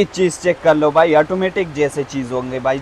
चीज चेक कर लो भाई, ऑटोमेटिक जैसे चीज होंगे भाई।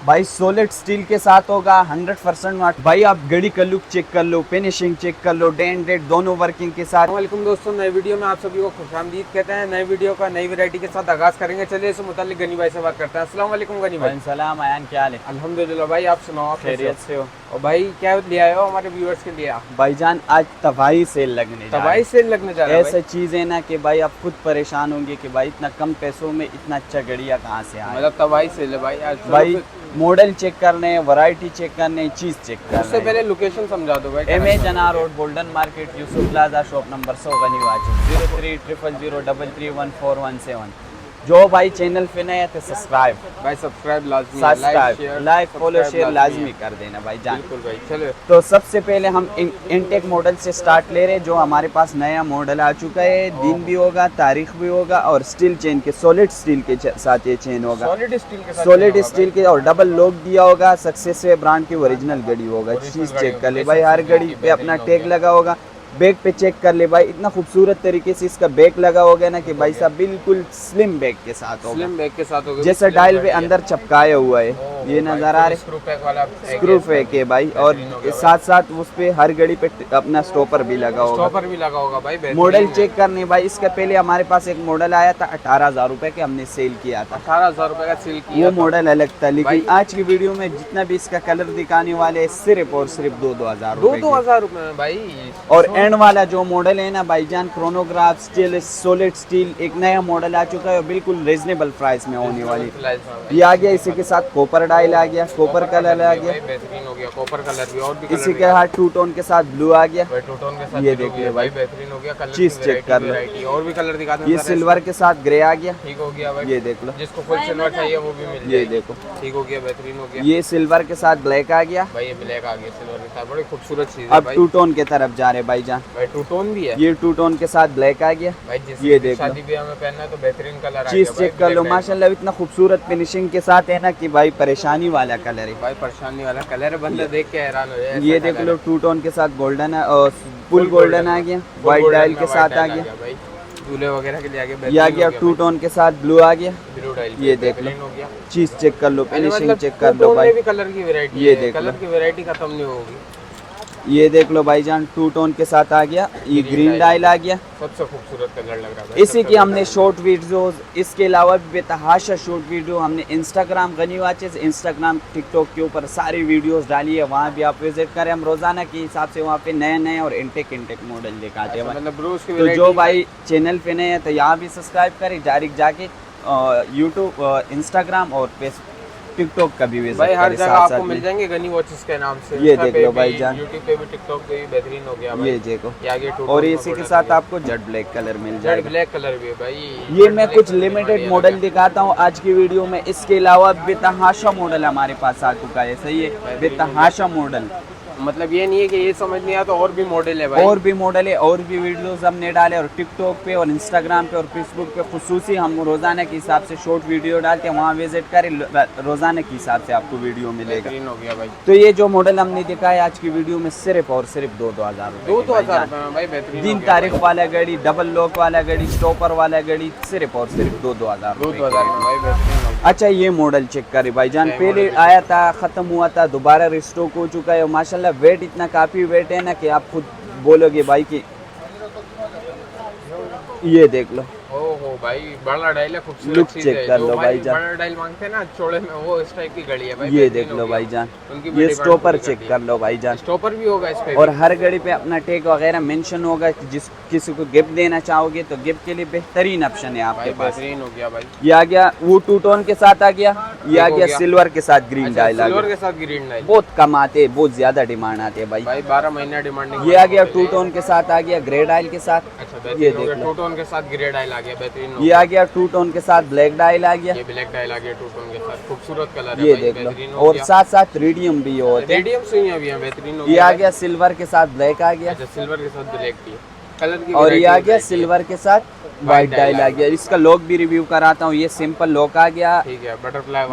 भाई सॉलिड स्टील के साथ होगा 100%। भाई आप गाड़ी का लुक चेक कर लो, फिनिशिंग चेक कर लो, डेंट डेट दोनों वर्किंग के साथ। वालेकुम दोस्तों, नए वीडियो में आप सभी को खुशामदीद कहते हैं। नए वीडियो का नई वैरायटी के साथ आगाज करेंगे। चलिए इससे मुताल्लिक गनी भाई से बात करते हैं। अस्सलाम वालेकुम गनी भाई। सलाम आयान, क्या हाल है? अल्हम्दुलिल्लाह भाई, आप सुनाओ, आप खैरियत से हो? और भाई क्या ले आए हो हमारे व्यूअर्स के लिए? भाईजान आज तबाही सेल लगने जा रहा है। तबाही सेल लगने जा रहा है। ऐसे चीज है ना कि भाई आप खुद परेशान होंगे कि भाई इतना कम पैसों में इतना अच्छा गड़िया कहाँ से आए। मतलब तबाही सेल है भाई आज। भाई मॉडल चेक करने, वैरायटी चेक करने, चीज चेक करने। उससे पहले लोकेशन समझा दो भाई। M A Jinnah road, golden market, Yusuf plaza, shop number 100 Ghani Wajib 030003314117। जो भाई चैनल पे नए थे सब्सक्राइब लाजमी, लाइक फॉलो शेयर लाजमी कर देना भाई जान। बिल्कुल भाई। चलो तो सबसे पहले हम इनटेक मॉडल से स्टार्ट ले रहे हैं, जो हमारे पास नया मॉडल आ चुका है। दिन भी होगा, तारीख भी होगा, और स्टील चेन के, सॉलिड स्टील के साथ ये चेन होगा। सॉलिड स्टील के और डबल लॉक दिया होगा। सक्सेस ब्रांड की ओरिजिनल घड़ी होगा। चीज चेक कर ले भाई, हर घड़ी पे अपना टैग लगा होगा। बैक पे चेक कर ले भाई, इतना खूबसूरत तरीके से इसका बैक लगा होगा ना कि भाई साहब बिल्कुल स्लिम बैक के साथ होगा। स्लिम बैक के साथ होगा, जैसे डायल पे अंदर चपकाया हुआ है, ये नजर आ रहे स्क्रू पैक है भाई। और साथ साथ उस पे हर घड़ी पे अपना स्टॉपर भी लगा होगा। भाई मॉडल चेक करने भाई, इसका पहले हमारे पास एक मॉडल आया था 18,000 रुपए के, हमने सेल किया था। 18,000 रुपए का सेल किया, वो मॉडल अलग था। लेकिन आज की वीडियो में जितना भी इसका कलर दिखाने वाले सिर्फ और सिर्फ 2,000 रुपए में भाई। और एंड वाला जो मॉडल है ना भाईजान, क्रोनोग्राफ स्टील, सॉलिड स्टील, एक नया मॉडल आ चुका है, बिल्कुल रीजनेबल प्राइस में होने वाली। ये आ गया, इसी के साथ कॉपर डायल आ गया, कॉपर कलर आ गया, बेहतरीन हो गया। कॉपर कलर भी, और भी इसी के साथ टू टोन के साथ ब्लू आ गया। टू टोन के साथ ये देख ले भाई, बेहतरीन हो गया। कलर चीज चेक कर लो, और भी कलर दिखाते ये सिल्वर के साथ ग्रे आ गया। ठीक हो गया भाई, ये देख लो, जिसको फुल सिल्वर चाहिए वो भी मिल ये देखो, ठीक हो गया, बेहतरीन हो गया। ये सिल्वर के साथ ब्लैक आ गया भाई, ये ब्लैक आ गया सिल्वर के साथ, बड़ी खूबसूरत चीज है अब टू टोन के तरफ जा रहे भाईजान। भाई टू टोन भी है, ये टू टोन के साथ ब्लैक आ गया भाई। ये देख लो, शादी ब्याह में पहनना है तो बेहतरीन कलर आ गया। चीज चेक कर लो माशाल्लाह, इतना खूबसूरत फिनिशिंग के साथ है ना कि भाई परेशानी वाला कलर है भाई। परेशानी वाला कलर है, बंदा देख के हैरान हो जाए। ये देख लो, टू टोन के साथ गोल्डन है और फुल गोल्डन आ गया, व्हाइट डायल के साथ आ गया भाई। दूल्हे वगैरह के लिए आगे ये आ गया। टू टोन के साथ ब्लू आ गया, ब्लू डायल, ये देख लो, हो गया। चीज चेक कर लो, फिनिशिंग मतलब चेक कर लो भाई। कलर की वैरायटी, ये देख कलर की वैरायटी खत्म नहीं होगी। ये देख लो भाईजान, टू टोन के साथ आ गया, ये ग्रीन डायल आ गया। सबसे खूबसूरत कलर लग रहा है। इसी की हमने शॉर्ट वीडियोस, इसके अलावा भी बेतहाशा शॉर्ट वीडियो हमने Instagram Ghani watches, Instagram TikTok के ऊपर सारी वीडियोस डाली है, वहाँ भी आप विजिट करें। हम रोजाना के हिसाब से वहाँ पे नए नए और इनटेक मॉडल दिखाते हैं। मतलब तो जो भाई चैनल पे नए हैं तो यहाँ भी सब्सक्राइब करें, डायरेक्ट जाके यूट्यूब, इंस्टाग्राम और फेसबुक, टिकटॉक का भी भाई हर जगह आपको मिल जाएंगे गनी वॉचेस के नाम से। ये देख लो भाई जान, यूट्यूब पे भी टिकटॉक पे भी बेहतरीन हो गया भाई। ये देखो, आगे और इसी के साथ आपको जेड ब्लैक कलर मिल जाएगा। ब्लैक कलर भी है भाई। ये मैं कुछ लिमिटेड मॉडल दिखाता हूँ आज की वीडियो में। इसके अलावा बेतहाशा मॉडल हमारे पास आ चुका है। सही है, बेतहाशा मॉडल, मतलब ये नहीं है कि ये समझ नहीं आता, और भी मॉडल है भाई, और भी मॉडल है, और भी वीडियोस हमने डाले। और टिकटॉक पे और इंस्टाग्राम पे और फेसबुक पे खुसूसी हम रोजाना के हिसाब से शॉर्ट वीडियो डालते हैं, वहाँ विजिट करें, रोजाना के हिसाब से आपको वीडियो मिलेगा। हो गया भाई। तो ये जो मॉडल हमने दिखाया आज की वीडियो में सिर्फ और सिर्फ 2,000 रुपए में भाई, बेहतरीन दिन तारीख वाला घड़ी, डबल लॉक वाला घड़ी, स्टॉपर वाला घड़ी, सिर्फ और सिर्फ 2,000 भाई। अच्छा, ये मॉडल चेक करे भाईजान, पहले आया था, खत्म हुआ था, दोबारा रिस्टॉक हो चुका है। माशाल्लाह वेट इतना काफी वेट है ना कि आप खुद बोलोगे भाई कि ये देख लो। ओहो भाई, बड़ा डायल है, खूबसूरत लुक चीज चेक है। कर लो भाईजान, बड़ा डायल मांगते हैं ना चौड़े में, वो इस टाइप की घड़ी है भाई। ये देख लो भाईजान, ये स्टॉपर चेक कर लो भाईजान, स्टॉपर भी होगा इस पे। और हर घड़ी पे अपना टैग वगैरह मेंशन होगा। जिस किसी को गिफ्ट देना चाहोगे तो गिफ्ट के लिए बेहतरीन ऑप्शन है आपके पास। बेहतरीन हो गया भाई। ये आ गया, वो टू टोन के साथ आ गया, ये आ गया सिल्वर के साथ ग्रीन डायल आ सिल्वर गया। के साथ ग्रीन डायल बहुत कम आते हैं, बहुत ज्यादा डिमांड आती है भाई। 12 महीना डिमांडिंग। ये आ गया टू टोन के साथ आ गया, ग्रे डायल के साथ। अच्छा, ये देख लो, टू टोन के साथ ग्रे डायल आ गया, बेहतरीन। ये आ गया टू टोन के साथ ब्लैक डायल आ गया, ये ब्लैक डायल आ गया टू टोन के साथ, खूबसूरत कलर है ये भाई, देख बेहतरीन लो। हो और गया। साथ साथ रेडियम भी होते हैं, रेडियम सुइयां भी हैं, बेहतरीन हो ये गया। आ गया सिल्वर के साथ ब्लैक आ गया, अच्छा, सिल्वर के साथ ब्लैक भी कलर की। और ये आ गया सिल्वर के साथ व्हाइट डायल आ गया। इसका लॉक भी रिव्यू कराता हूँ। ये सिंपल लॉक आ गया, ठीक है,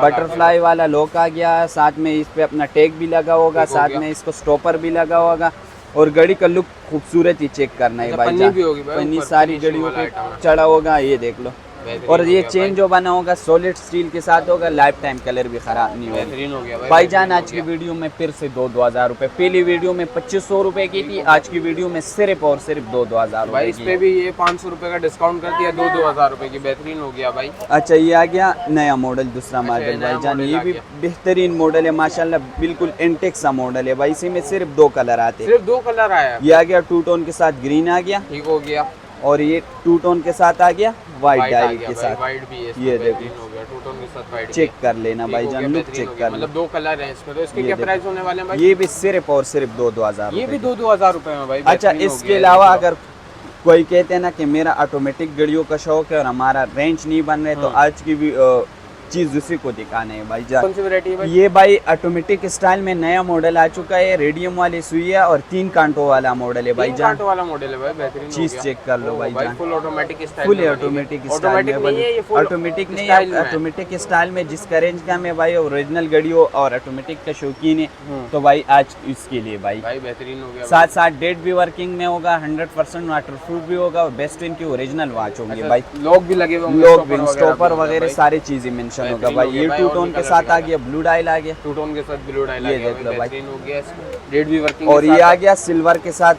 बटरफ्लाई वाला लॉक आ गया, साथ में इस पे अपना टैग भी लगा होगा, साथ में इसको स्टॉपर भी लगा होगा। और घड़ी का लुक खूबसूरत ही चेक करना है भाई, पन्नी भी होगी भाई, पन्नी ऊपर सारी finishing घड़ियों वाला पे item है। चढ़ा होगा, ये देख लो। बेहतरीन और हो ये गया चेन भाई। जो बना होगा सॉलिड स्टील के साथ होगा, लाइफ टाइम कलर भी खराब नहीं होगा। बेहतरीन हो गया भाईजान बेहतरीन आज हो की गया। वीडियो में फिर से 2-2 हज़ार रुपये, पहली वीडियो में 2500 रुपये की थी, आज की वीडियो में सिर्फ और सिर्फ 2-2 हज़ार भाई रुपये इस की। पे भी ये 500 रुपए का डिस्काउंट कर दिया, 2-2 हज़ार रुपए की। बेहतरीन हो गया भाई। अच्छा ये आ गया नया मॉडल, दूसरा मॉडल नया भाईजान, मॉडल ये आ भी गया। बेहतरीन मॉडल है माशाल्लाह, बिल्कुल एंटेक सा मॉडल है भाई। इसी में सिर्फ 2 कलर आते हैं। सिर्फ 2 कलर आया है। ये आ गया टू टोन के साथ ग्रीन आ गया, ठीक हो गया। और ये टू टोन के साथ आ गया वाइट वाइट आ डायल गया के भाई, साथ। वाइट भी है इसमें। ये बेहतरीन देखो, हो गया, टू टोन के साथ वाइट चेक कर लेना ठीक हो भाईजान, गया, लुक बेहतरीन चेक हो गया। कर मतलब लो। 2 कलर हैं इसमें, तो इसके ये क्या देखो। प्राइस होने वाले हैं भाई? ये भी सिर्फ और सिर्फ 2-2 हज़ार ये भी रुपये। 2-2 हज़ार रुपए में भाई। अच्छा बेहतरीन हो इसके गया। अलावा अगर कोई कहते हैं ना कि मेरा ऑटोमेटिक गाड़ियों का शौक है और हमारा रेंज नहीं बन रहे, तो आज की भी चीज़ उसी को दिखाने है भाईजान। कौन सी वैरायटी है भाई? ये भाई ऑटोमेटिक स्टाइल में नया मॉडल आ चुका है, रेडियम वाली सुई है और 3 कांटों वाला मॉडल है 3 भाईजान। कांटों वाला मॉडल है भाई। बेहतरीन हो चीज गया। चेक कर लो ओ भाईजान। फुल ऑटोमेटिक स्टाइल फुल में ऑटोमेटिक बनी है। स्टाइल ऑटोमेटिक में नहीं है ये, फुल ऑटोमेटिक नहीं स्टाइल है, में है। ऑटोमेटिक स्टाइल में जिसका रेंज का में भाई ओरिजिनल गाड़ियों और ऑटोमेटिक का शौकीन है, तो भाई आज इसके लिए भाई भाई बेहतरीन हो गया। साथ साथ डेट भी वर्किंग में होगा, 100% वाटर प्रूफ भी होगा और बेस्ट इनकी ओरिजिनल वॉच होंगी अच्छा, भाई। लोग भी लगे हुए होंगे, लोग स्टॉपर स्टॉपर भी होगा वगैरह भाई। सारी चीजें मेंशन होगा बेहतरीन भाई। हो गया ये भाई, टू और टोन भी के कलर साथ आ दिखा गया, ब्लू डायल आ गया, टू टोन के साथ ब्लू डायल आ ये गया देख लो भाई। बेहतरीन हो गया। डेट भी वर्किंग और ये आ गया सिल्वर के साथ,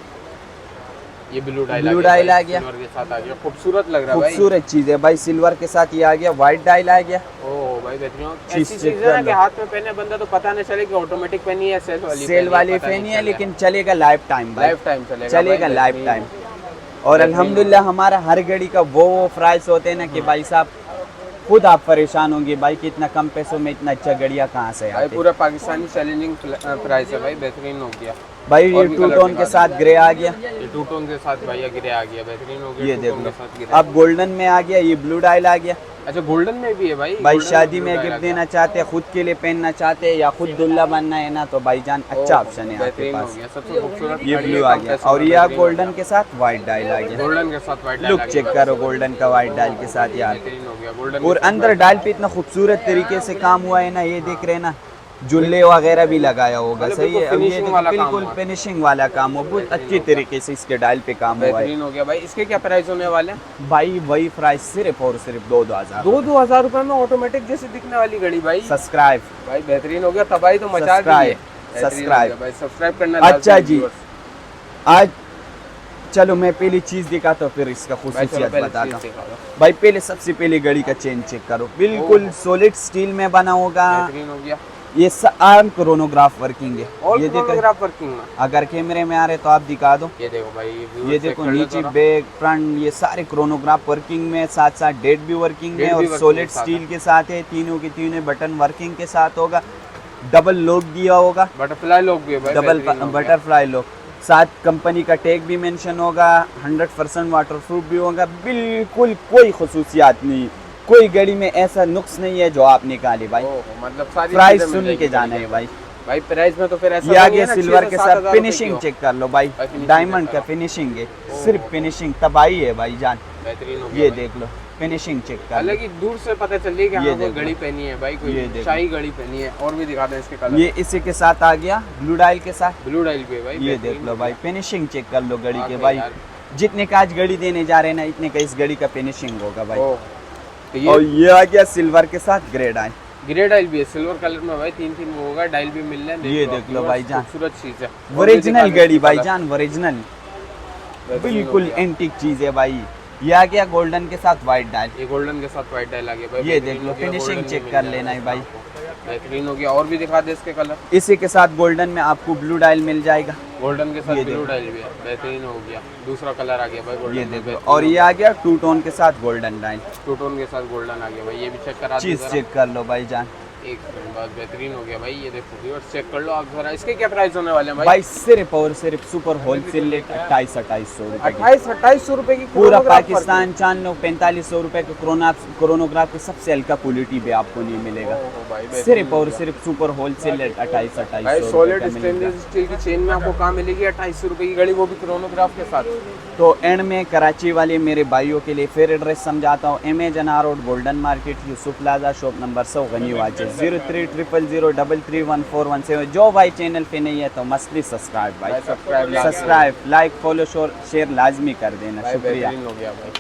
ये ब्लू डायल ब्लू डायल आ गया। सिल्वर के साथ आ गया, खूबसूरत लग रहा है भाई। खूबसूरत चीज है भाई। सिल्वर के साथ ये आ गया, व्हाइट डायल आ गया। ओह भाई बेहतरीन। चीज ऐसी चेक चीज है ना कर कि लो। हाथ में पहने बंदा तो पता नहीं चले कि ऑटोमेटिक पहनी है, सेल वाली सेल वाली पता नहीं फैनी है, चले। लेकिन चलेगा लाइफ टाइम भाई, लाइफ टाइम चलेगा चलेगा भाई, लाइफ बेहतरीन। टाइम। और अल्हम्दुलिल्लाह हमारा हर घड़ी का वो प्राइस होते हैं ना कि भाई साहब खुद आप परेशान होंगे भाई कि इतना कम पैसों में इतना अच्छा गड़िया कहाँ से भाई आते। पूरा पाकिस्तानी चैलेंजिंग प्राइस है भाई। बेहतरीन हो गया भाई ये और भी टू कलर टोन दिखा के साथ ग्रे आ गया, ये टू टोन के साथ भैया गिरे आ गया। बेहतरीन हो गया। ये टू देख टोन लो। के साथ गिरे। अब गोल्डन में आ गया, ये ब्लू डायल आ गया। अच्छा गोल्डन में भी है भाई। भाई गोल्डन शादी ब्लू में डायल आ गिफ्ट गया। देना चाहते हैं, खुद के लिए पहनना चाहते हैं या खुद दुल्ला बनना है ना, तो भाईजान अच्छा ओह, ऑप्शन है आपके बेहतरीन हो पास। गया। सबसे खूबसूरत ये गाड़ी ब्लू है, आ कम गया पैसों और में ये बेहतरीन हो गोल्डन के साथ व्हाइट डायल आ गया। गया। गोल्डन के साथ व्हाइट लुक चेक करो गोल्डन का व्हाइट डायल के साथ यार। बेहतरीन हो गया। गोल्डन और अंदर डायल पे इतना खूबसूरत तरीके से काम हुआ है ना, ये देख रहे हैं ना, जुल्ले वगैरह भी लगाया होगा। मतलब सही है। बिल्कुल अब ये finishing वाला काम बिल्कुल हुआ है। फिनिशिंग वाला काम हो, बहुत अच्छी तरीके से इसके डायल पे काम हुआ है बेहतरीन हो गया भाई। इसके क्या प्राइस होने वाले हैं? भाई। वही प्राइस सिर्फ और सिर्फ 2-2 हज़ार। 2-2 हज़ार रुपए में ऑटोमेटिक जैसे दिखने वाली घड़ी भाई। सब्सक्राइब भाई बेहतरीन हो गया। तबाही तो मचा दी है। सब्सक्राइब, बेहतरीन हो सब्सक्राइब। गया भाई। सब्सक्राइब करना अच्छा लाजमी जी, viewers। आज चलो मैं पहली चीज़ दिखाता हूँ फिर इसका भाई चलो खुसूसियत पहले बताता चीज़ हूँ। दिखा दो। भाई पहले सबसे पहले घड़ी का चेन चेक करो, बिल्कुल सॉलिड स्टील में बना होगा। बेहतरीन हो गया। ये आर्म क्रोनोग्राफ वर्किंग है। ऑल ये देखो, क्रोनोग्राफ वर्किंग में। अगर कैमरे में आ रहे तो आप दिखा दो। ये देखो भाई viewers ये check देखो कर लो नीचे जरा। बैक फ्रंट ये सारे क्रोनोग्राफ वर्किंग में, साथ साथ डेट भी वर्किंग में डेट भी और working सॉलिड के साथ स्टील के साथ है। तीनों के तीनों बटन वर्किंग के साथ होगा। डबल लॉक दिया होगा, बटरफ्लाई लोग भी है भाई। डबल बेहतरीन हो गया। Butterfly lock. साथ कंपनी का टैग भी मेंशन होगा, 100% वाटर प्रूफ भी होगा। बिल्कुल कोई खसूसियात नहीं, कोई गाड़ी में ऐसा नुक्स नहीं है जो आप निकाले भाई। ओह, मतलब सारी प्राइस चीजें मिल सुन जाएगी के जाना घड़ी है के। भाई। भाई प्राइस में तो फिर ऐसा ये तो आगे नहीं है ना, सिल्वर 6 के से साथ 7 हज़ार रुपए फिनिशिंग की हो। चेक कर लो भाई। भाई finishing डायमंड चेक का करो। फिनिशिंग है, सिर्फ फिनिशिंग तबाही है भाई जान। बेहतरीन हो गया ये भाई। देख लो फिनिशिंग चेक कर लो। हालांकि दूर से पता चल रही है कि ये हाँ कोई देखो। घड़ी पहनी है भाई, ये कोई देखो। शाही घड़ी पहनी है। और भी दिखा दें इसके कलर। ये इसी के साथ आ गया ब्लू डायल के साथ। ब्लू डायल पे भाई। ये बेहतरीन देख लो हो भाई गया। फिनिशिंग चेक कर लो घड़ी के वाकई भाई। यार। जितने का आज घड़ी देने जा रहे हैं ना, इतने का इस घड़ी का फिनिशिंग होगा भाई। ओह, तो और ये ये आ गया सिल्वर के साथ ग्रे डायल। ग्रे डायल भी है सिल्वर कलर में भाई। 3-3 वो होगा, डायल भी मिल रहा है। ये लो देख आप लो viewers, भाईजान। खूबसूरत चीज है। ओरिजिनल घड़ी भाई भाईजान। जान, ओरिजिनल बिल्कुल एंटीक चीज है भाई। ये आ गया गोल्डन के साथ व्हाइट डायल। ये गोल्डन के साथ व्हाइट डायल आ गया भाई। ये बेहतरीन देख लो हो गया, फिनिशिंग golden चेक भी कर मिल लेना है जाएगा भाई। आपको। बेहतरीन हो गया। और भी दिखा दे इसके कलर। इसी के साथ गोल्डन में आपको ब्लू डायल मिल जाएगा। गोल्डन के साथ ये ब्लू देखो। डायल भी है। बेहतरीन हो गया। दूसरा कलर आ गया भाई गोल्डन ये में, देखो बेहतरीन और हो ये आ गया टू टोन के साथ गोल्डन डायल। गया। टू टोन के साथ गोल्डन आ गया भाई। ये भी चेक करा दो चीज जरा। चेक कर लो भाई जान। एक मिनट बाद। बेहतरीन हो गया भाई। ये देखो व्यूअर्स चेक कर लो आप जरा। इसके क्या प्राइस होने वाले हैं भाई? भाई सिर्फ और सिर्फ सुपर होलसेल रेट 2800 रुपए की। 2800 रुपए की पूरा chronograph पर। पाकिस्तान चांद लो 4500 रुपए के क्रोनोग्राफ के सबसे हल्का क्वालिटी भी आपको नहीं मिलेगा। ओहो भाई, बेहतरीन सिर्फ हो और गया। सिर्फ सुपर होलसेल रेट भाई 2800 सॉलिड रुपए का मिलेगा। स्टेनलेस स्टील की चेन में आपको कहाँ मिलेगी 2800 रुपए की घड़ी, वो भी क्रोनोग्राफ के साथ। तो एंड में कराची वाले मेरे भाइयों के लिए फिर एड्रेस समझाता हूँ। MA road golden market Yusuf plaza shop number 100 Ghani watches 0300031417। जो भाई चैनल पे नहीं है तो मस्टली सब्सक्राइब भाई। Subscribe subscribe like follow share लाजमी कर देना। भाई शुक्रिया। बेहतरीन हो गया भाई।